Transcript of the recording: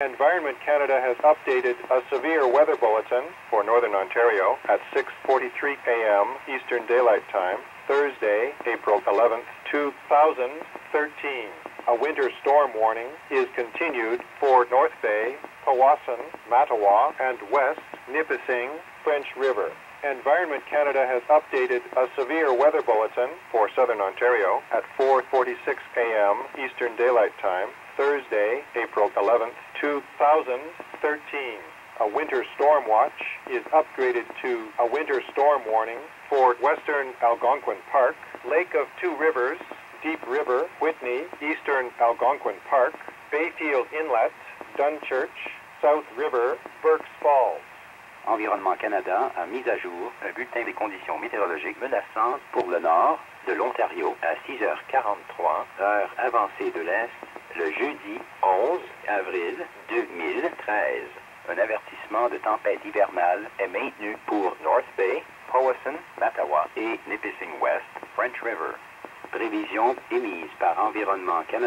Environment Canada has updated a severe weather bulletin for Northern Ontario at 6:43 a.m. Eastern Daylight Time, Thursday, April 11th, 2013. A winter storm warning is continued for North Bay, Powassan, Mattawa, and West Nipissing, French River. Environment Canada has updated a severe weather bulletin for Southern Ontario at 4:46 a.m. Eastern Daylight Time, Thursday, April 11th, 2013. A winter storm watch is upgraded to a winter storm warning for Western Algonquin Park, Lake of Two Rivers, Deep River, Whitney, Eastern Algonquin Park, Bayfield Inlet, Dunchurch, South River, Burkes Falls. Environnement Canada a mis à jour un bulletin des conditions météorologiques menaçantes pour le nord de l'Ontario à 6h43, heure avancée de l'Est, le jeudi 11 avril 2013. Un avertissement de tempête hivernale est maintenu pour North Bay, Powassan, Mattawa et Nipissing West, French River. Prévision émise par Environnement Canada.